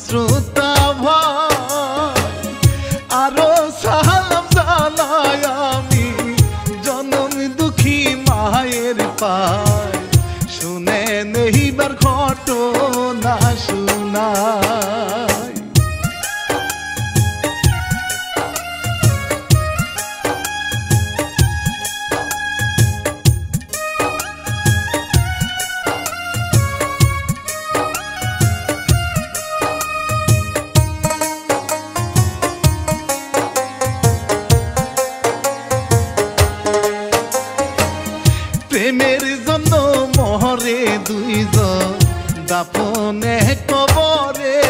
শ্রোতা ভাই আরো সালাম জানাই আমি জনম দুঃখী মায়ের পায় শুনে নেইবার ঘটনা শুনাই প্রেমের জন্য মহরে দুইজন দাফনে কবরে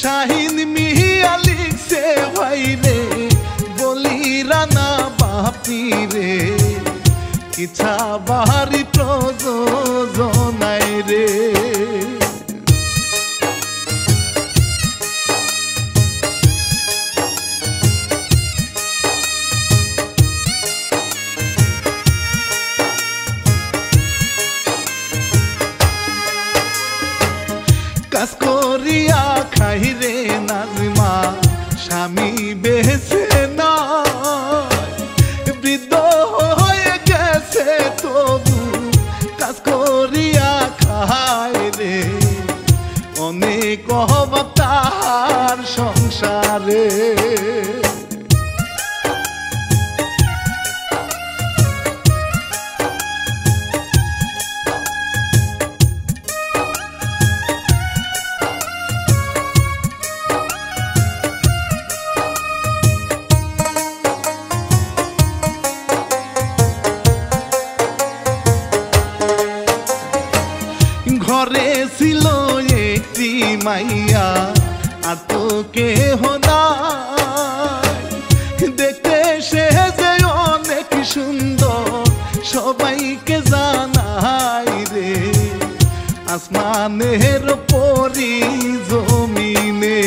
শাহিন মিয়া লিখছে ভাইরে বলি রানা বাপি রে ইচ্ছা বাহারি প্রযোজনায় রে কাজ করিয়া খাই রে নাজমা স্বামী বেঁচে না বৃদ্ধ হয়ে গেছে তবু কাজ করিয়া খাই রে অনেক অভাব তার সংসারে ঘরে ছিল একটি মাইয়া আর তো কেহ নাই দেখতে সে যে অনেক সুন্দর সবাইকে জানাই রে আসমানের পরি জমিনে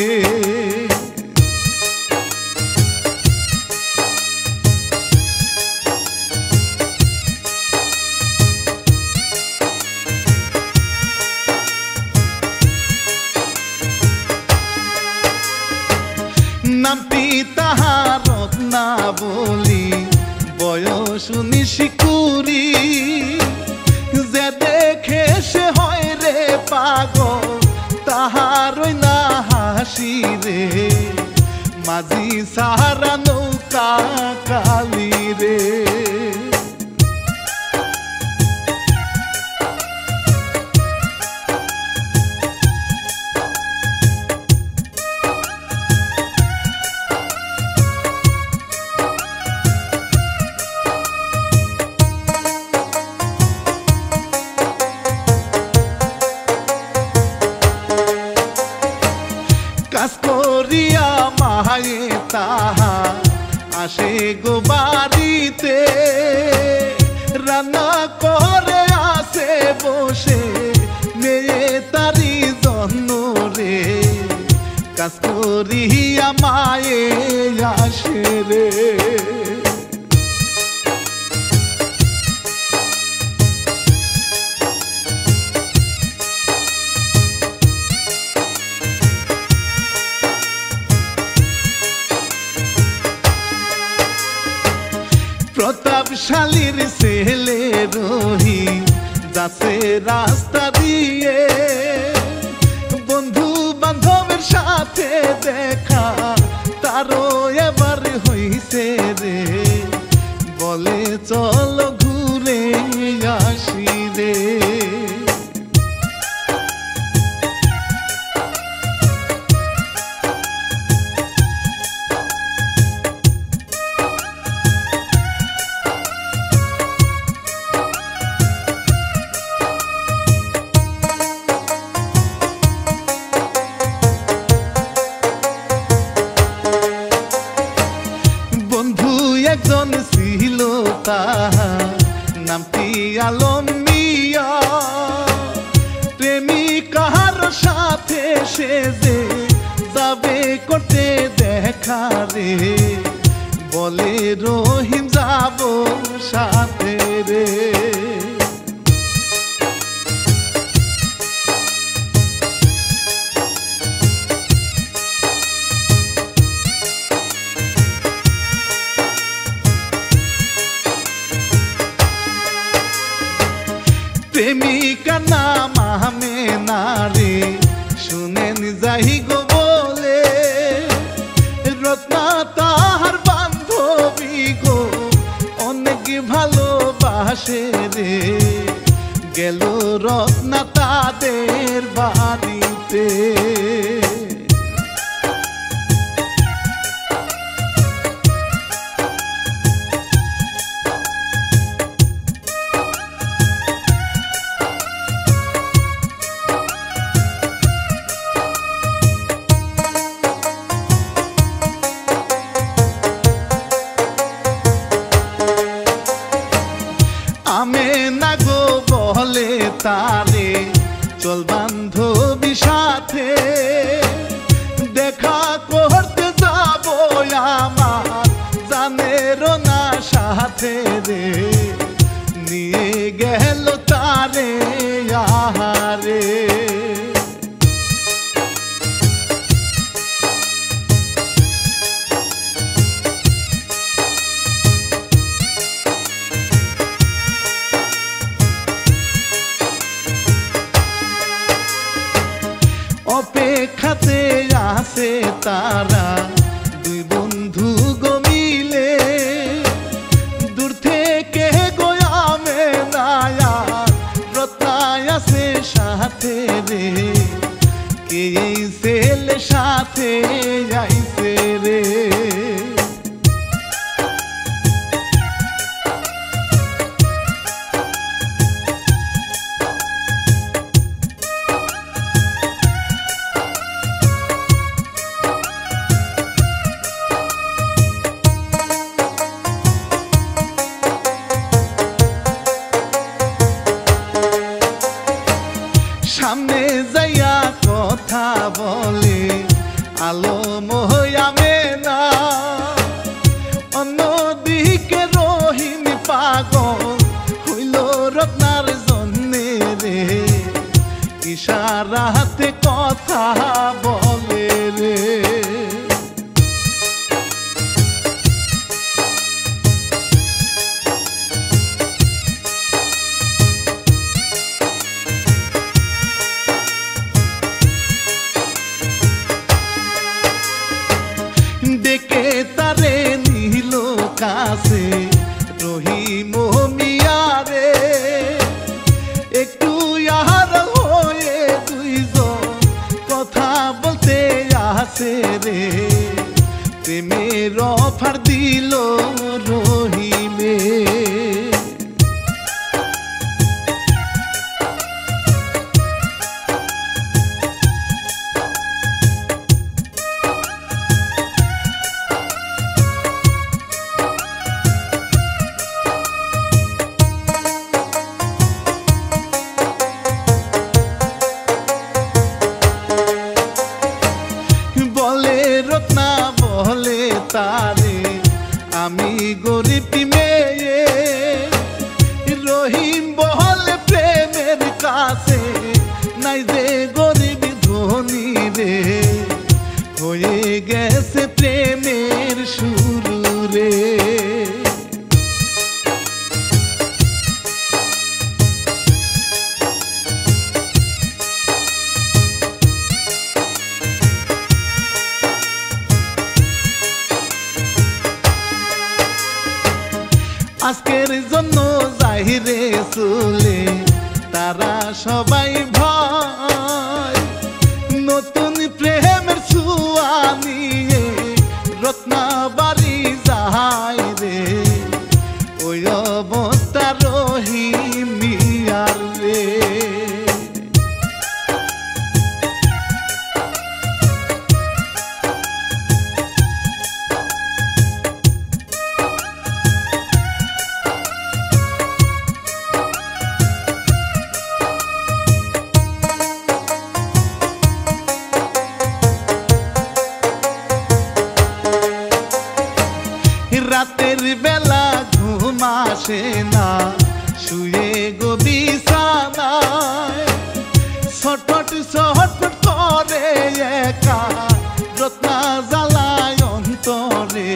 নামটি তাহার না বলি বয়স 19-20 যে দেখে সে হয় রে পাগল তাহার না হাসি রে মাঝি সাহারা নৌকা কালি রে কাজ করিয়া মায়ে তাহা আসে গো বাড়িতে রান্না করে আসে বসে মেয়ে তারি জন্য রে কাজ করিয়া মায়ে আসে রে প্রতাপশালীর ছেলে রহি যাচ্ছে রাস্তা দিয়ে বন্ধু বান্ধবের সাথে দেখা তারও এবার হইছে রে বলে চলো ঘুরে আসি রে একজন ছিল তাহার নামটি আলম মিয়া প্রেমিক কাহার সাথে সে যে যাবে করতে দেখা রে বলে রহিম যাব সাথে রে প্রেমিকা নাম আমেনারে শুনেন যাই গো বলে রত্না তাহার বান্ধবী গো অনেক ভালোবাসে রে গেল রত্না তাদের বাড়িতে আমেনা গো বলে তারে চল বান্ধবী সাথে দেখা করতে যাব আমার জানের না সাথে রে নিয়ে গেল তারে আহারে অপেক্ষাতে আছে তারা দুই বন্ধু গো মিলে দূর থেকে গোয়ামে নায়া রত্নায় আছে সাথে রে কে এই ছেলে সাথে আইছে রে সামনে যাইয়া কথা বলে আলো মহয়ামে না অন্যদিকে রহিম পাগল হইল রত্নার জন্যে রে ইশারাতে কথা বলে রে ডেকে তারে নিল কাছে রহিম মিয়ারে একটু আহার হয়ে দুইজন কথা বলতে আসে রে প্রেমের অফার দিল রহিমে রত্না বলে তারে আমি গরিব মেয়ে রহিম বলে প্রেমের কাছে নাই যে গরিব ধনী রে হয়ে গেছে প্রেমের শুরু রে আজকের জন্য যাইরে চলে তারা সবাই ভয় নতুন প্রেমের ছোঁয়া নিয়ে রত্না বাড়ি যায় রে ওই অবস্থা রহিম মিয়ার রে রাতের বেলা ঘুম আসে না শুয়ে গো বিছানায় ছটফট ছটফট করে একা রত্না জ্বালায় অন্তরে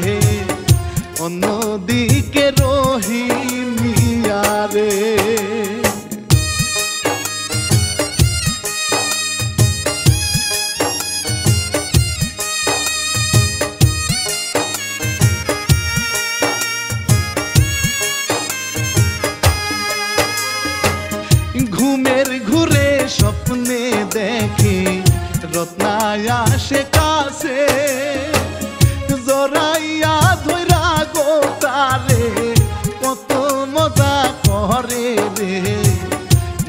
অন্যদিকে রহিম মিয়ারে ঘুমের ঘুরে স্বপ্নে দেখি রত্নায় আসে কাছে জড়াইয়া ধইরা গো তারে কত মজা করে রে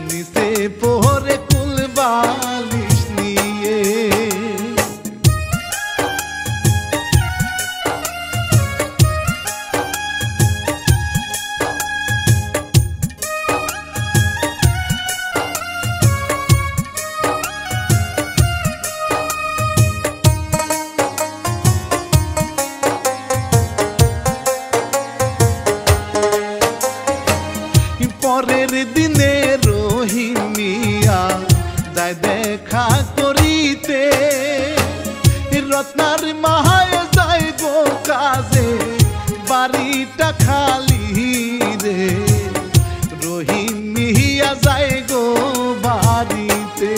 নিচে পরে কুল বালিশ নিয়ে পরের দিনে রহিমিয়া যায় দেখা করিতে রত্নার মাহায় যায় গো কাজে বাড়িটা খালি রে রহিমিয়া যায় গো বাড়িতে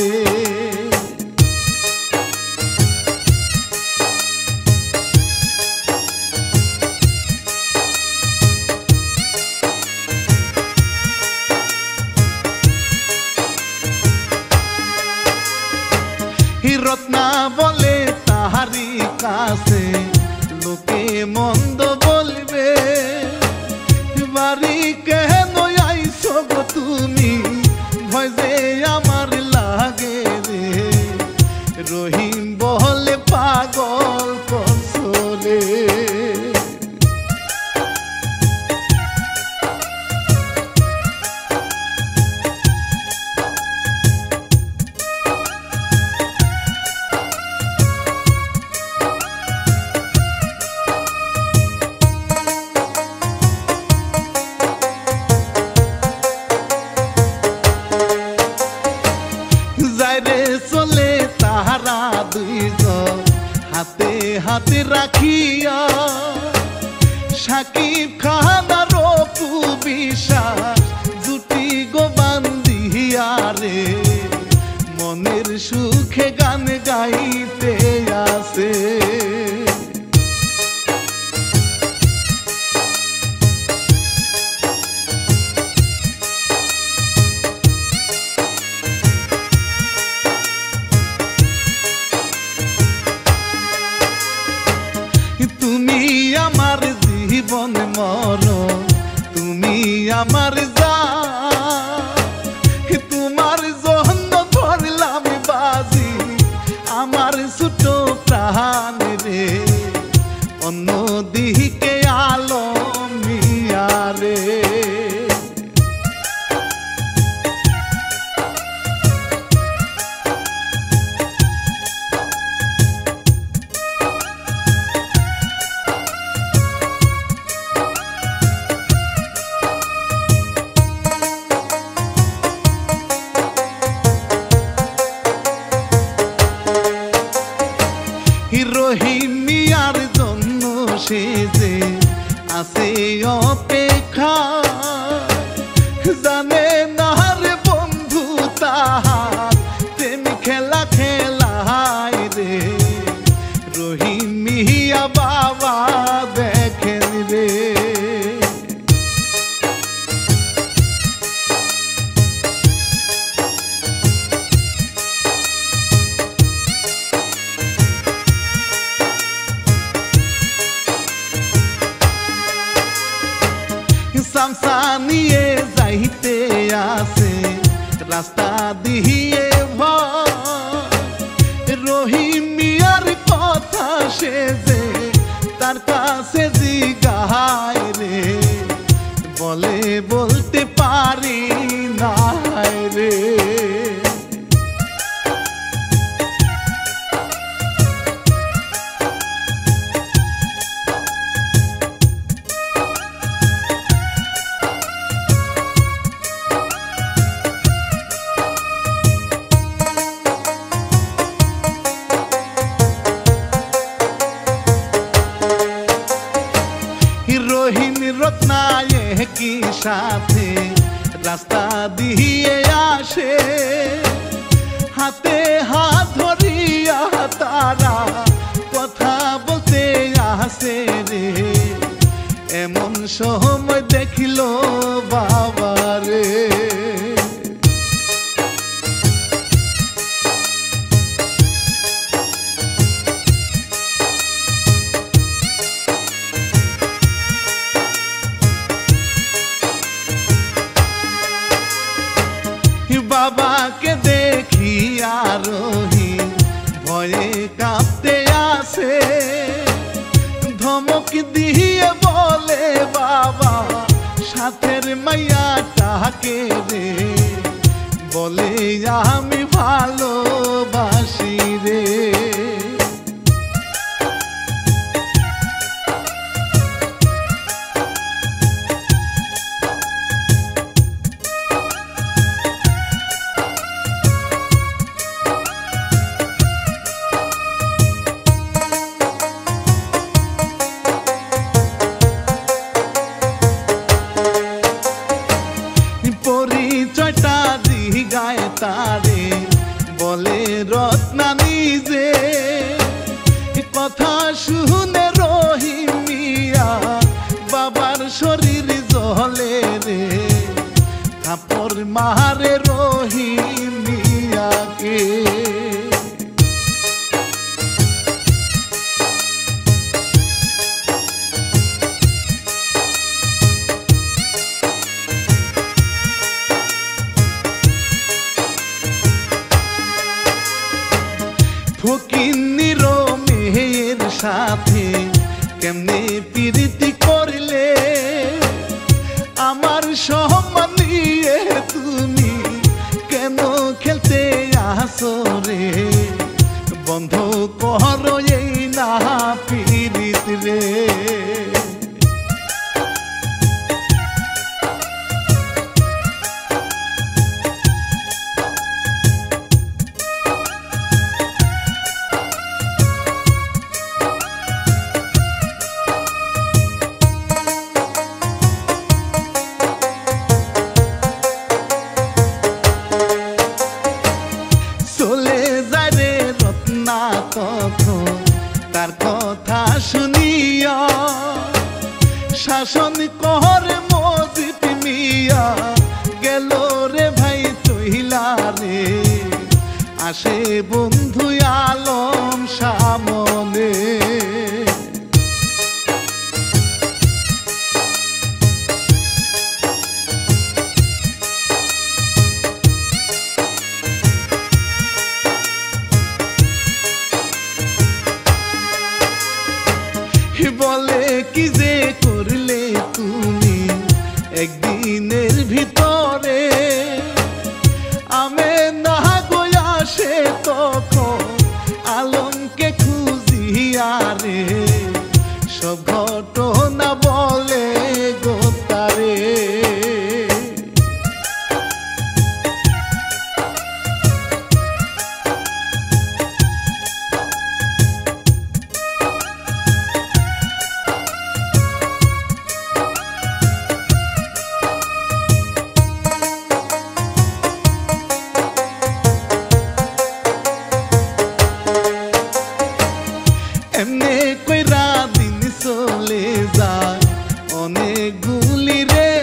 রত্না বলে তাহারি কাছে লোকে মন্দ বলবে বাড়ি কেন আইছো গো তুমি ভয় যে আমার লাগে রে রহিম বলে পাগল করছলে চলে তাহারা দুইজন হাতে হাতে রাখিয়া সাকিব খান আর অপু বিশ্বাস জুটি গো বান্ধিয়া রে মনের সুখে গান গাইতে আসে তুমি আমার জীবন মরণ তুমি আমার জান তোমার জন্য ধরলাম বাজি আমার ছোট প্রাণ রে অন্য দিকে আলো মিয়া রে রহিমিয়ার জন্য সে যে আছে অপেক্ষা জানে না রে বন্ধু তাহার প্রেম খেলা খেলায় রে রহিমিয়া বাবা দেখেন রে সামসা নিয়ে যাইতে আসে রাস্তা দিয়ে রহিমিয়ার কথা সে যে তার কাছে জিগায় রে বলে বলতে পারি না রে রত্নায় কি সাথে রাস্তা দিয়ে আসে হাতে হাত ধরিয়া তারা কথা বলতে আসে রে এমন সময় দেখিল বাবা রে বাবাকে দেখি আরোহী ভয়ে কাঁপতে আসে, ধমক দিয়ে বলে বাবা সাথের মাইয়াটাকে রে, বলে আমি ভালোবাসি রে। পরিচয়টা জিগায় তারে, বলে রত্না নিজে, কথা শুনে রহিম মিয়া বাবার শরীর জ্বলে রে, থাপড় মারে রহিম মিয়াকে। ফকিন্নির মেয়ের সাথে কেমনে প্রীতি করলে, আমার সম্মান নিয়ে তুমি কেন খেলতে আসো রে, বন্ধ করো এই না প্রীতি রে। চলে যায় রে রত্না তখন তার কথা শুনিয়া, শাসন করে মজিদ মিয়া গেল রে ভাই চইলা রে, আসে বন্ধু আলম সামনে। বলে কি যে করলে তুমি একদিনের ভিতরে, আমি না গোয়া সে তখন আলমকে খুঁজিয়া রে, সব ঘটনা বলে গোতারে। এমনে কইরা দিন চলে যায় অনেকগুলি রে,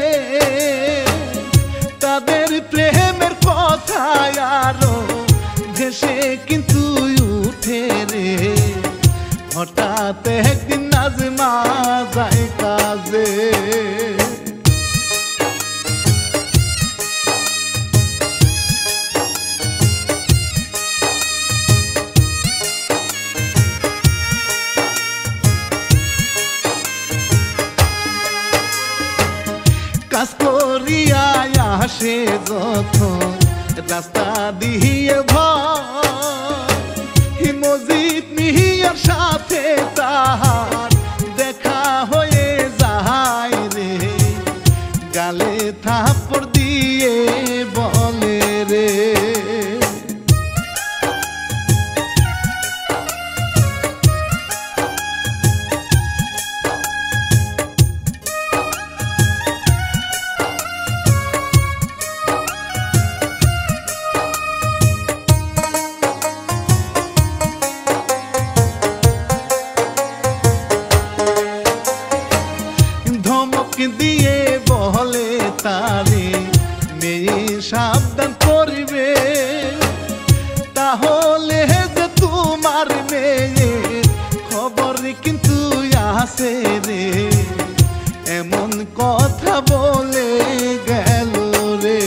তাদের প্রেমের কথা আরো ভেসে কিন্তু উঠে রে, হঠাৎ একদিন নাজমা যায় কাজে। কাজ করিয়া আসে যখন রাস্তা দিয়ে ভয়, মজিদ মিয়ার সাথে তাহার দেখা হয়ে যায় রে, গালে থাপ্পড় দিয়ে বলে রে, দিয়ে বলে তারে মেয়ে সাবধান করবে, তাহলে যে তোমার মেয়ে খবর কিন্তু আসে রে, এমন কথা বলে গেল রে।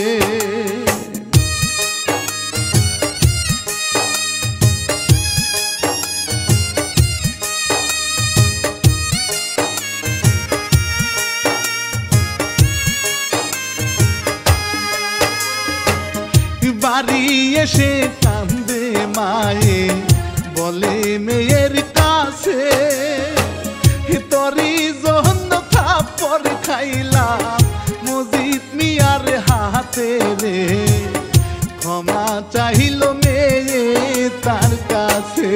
বাড়ি এসে কান্দে মায়ে বলে মেয়ের কাছে তোরি জন্য থাপ্পড় খাইলাম মজিদ মিয়ার হাতে রে ক্ষমা চাইল মেয়ে তার কাছে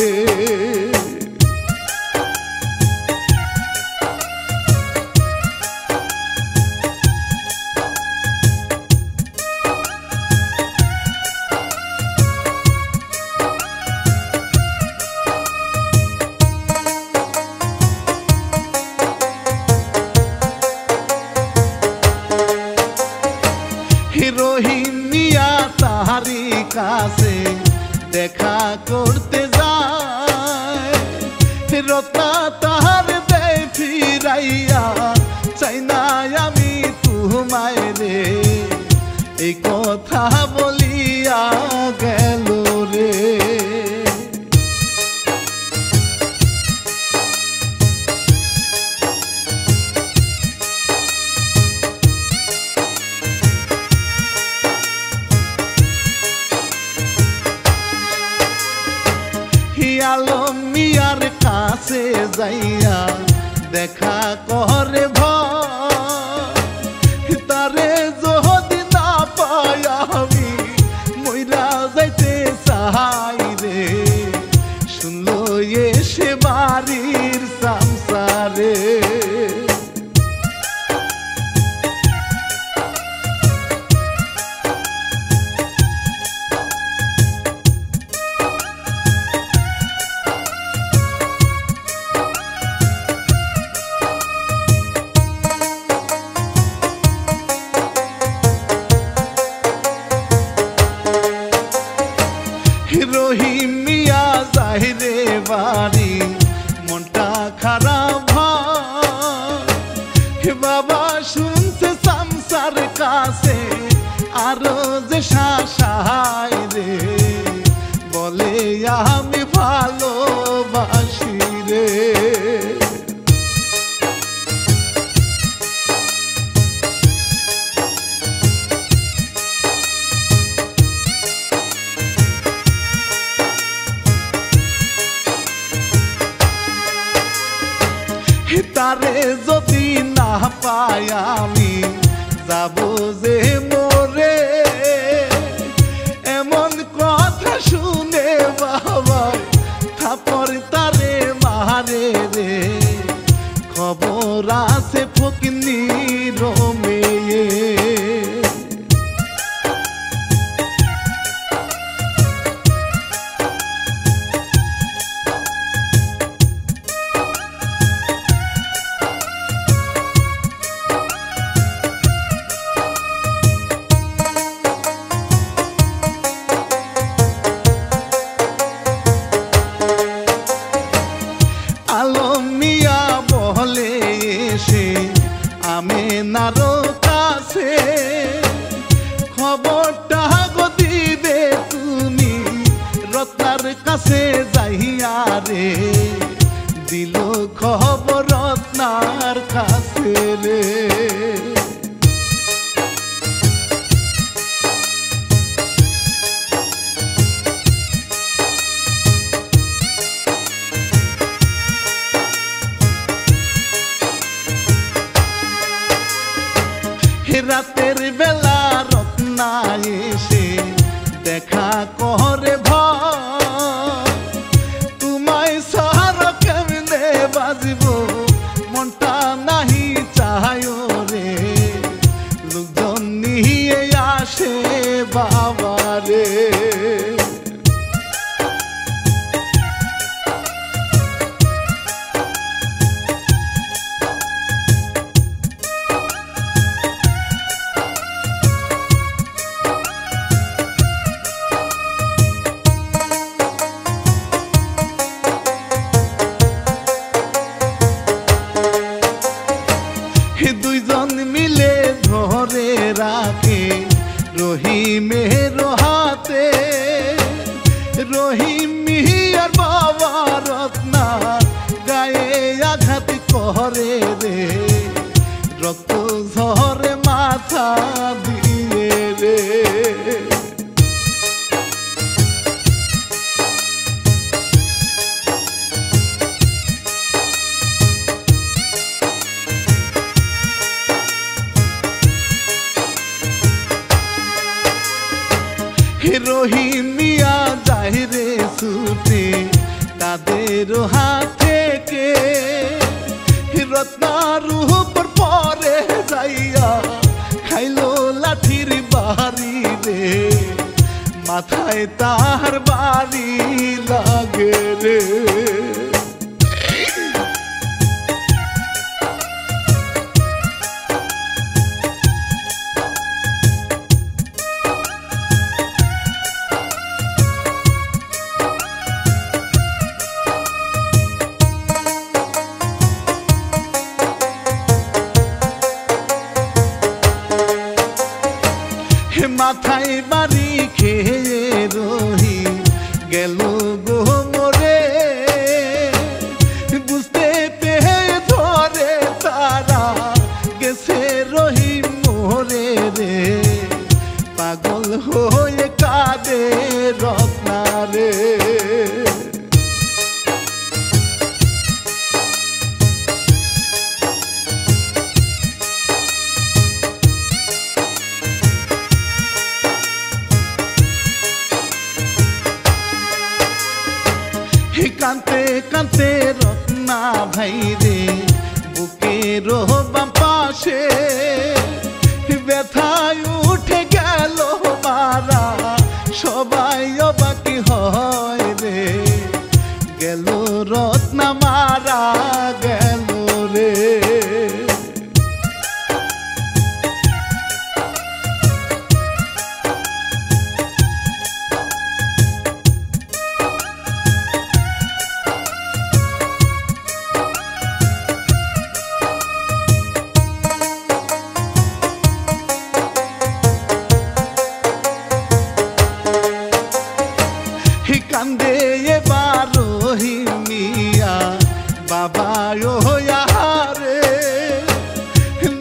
রহিম মিয়া তাহারি কাছে দেখা করতে যায় রত্না তাহার দেয় ফিরাইয়া চাই না আমি তোমায় রে এই কথা বলিয়া গেল রে আলম মিয়ার কাছে যাইয়া দেখা করে ভয় তারে যদি না পাই আমি মইরা যাইতে চাই রে শুনলো এসে বাড়ির সংসারে রহিম মিয়া যাইরে বাড়ি মনটা খারাপ হয় বাবা শুনছে সংসার কাছে আরো যে শাসায় রে বলে আমি ভালোবাসি রে তারে যদি না পাই আমি যাব যে মোরে এমন কথা শুনে বাবা থাপড় তারে মারে রে খবর আছে ফকিনি রমেয়ে আলম মিয়া বলে এসে আমেনার কাছে খবরটা গো দিবে তুমি রত্নার কাছে যাইয়া রে দিল খবর রত্নার কাছে রে রাতের বেলা রত্না এসে দেখা করে ভয় তোমায় সার কেমনে বাজিব মনটা নাহি চায় রে লোকজন নিয়ে আসে বাবা রে দুইজন মিলে ধরে রাখে রহিমের হাতে রহিম মিয়ার বাবা রত্না গায়ে আঘাত করে রে রক্ত ঝরে মাথা দিয়ে রে রহিম মিয়া যায় রে ছুটে তাদের হাত থেকে রত্নার উপর পরে যাইয়া খাইলো লাঠির বাড়ি রে মাথায় তার বাড়ি লাগে রে মাথায় বাড়ি খেয়ে রহি গেল গো মরে বুঝতে পেয়ে ধরে তারা গেছে রহি মোরে রে পাগল হয়ে কাঁদে রত্না রে কানতে কানতে রত্না ভাই রে বুকের বাম পাশে ব্যথায় উঠে গেল মারা সবাই অবাকি হয় রে গেল রত্না মারা গেল রে কান্দে এবার রহিম মিয়া বাবা রে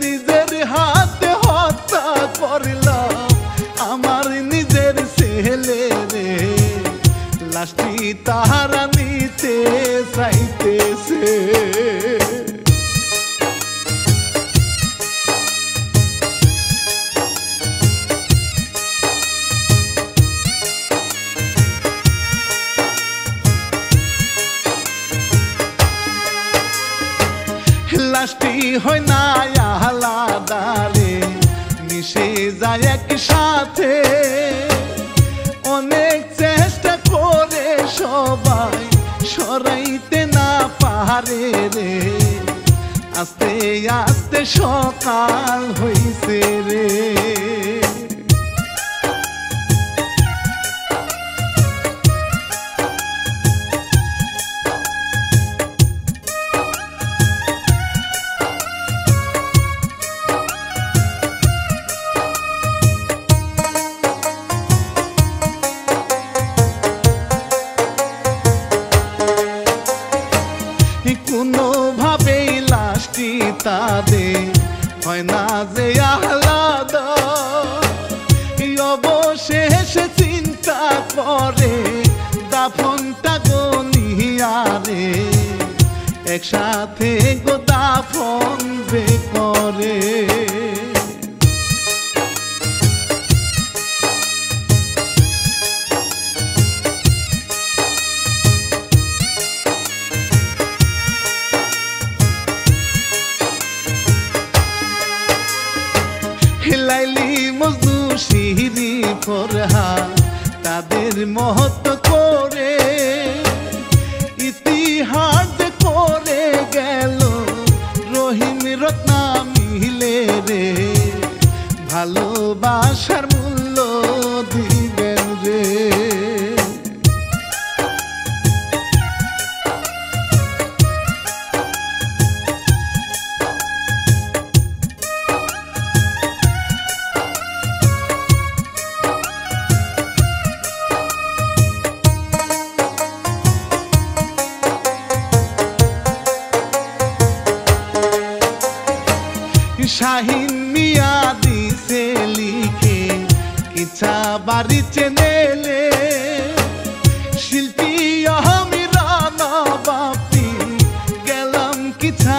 নিজের হাতে হত্যা করলাম আমার নিজের ছেলে রে লাশটি তাহারা নিতে চাইতেছে লাশটি হয় না আলাদা রে মিশে যায় একসাথে অনেক চেষ্টা করে সবাই সরাইতে না পারে রে আস্তে আস্তে সকাল হইছে রে কোনোভাবেই লাশটি তাদের হয় না যে আহ্লাদা অবশেষে চিন্তা করে দাফনটা গনিয়া রে একসাথে গো দাফন বে করে লাইলি মজনু শিরি ফরহা তাদের মহৎ করে ইতিহাস করে গেল রহিম রত্না মিলে রে ভালোবাসার মূল্য দিবেন রে শাহিন মিয়া দিছে লিখে কিছা বাড়ি চেনেলে শিল্পী আমি রানা বাপি গেলাম কিছা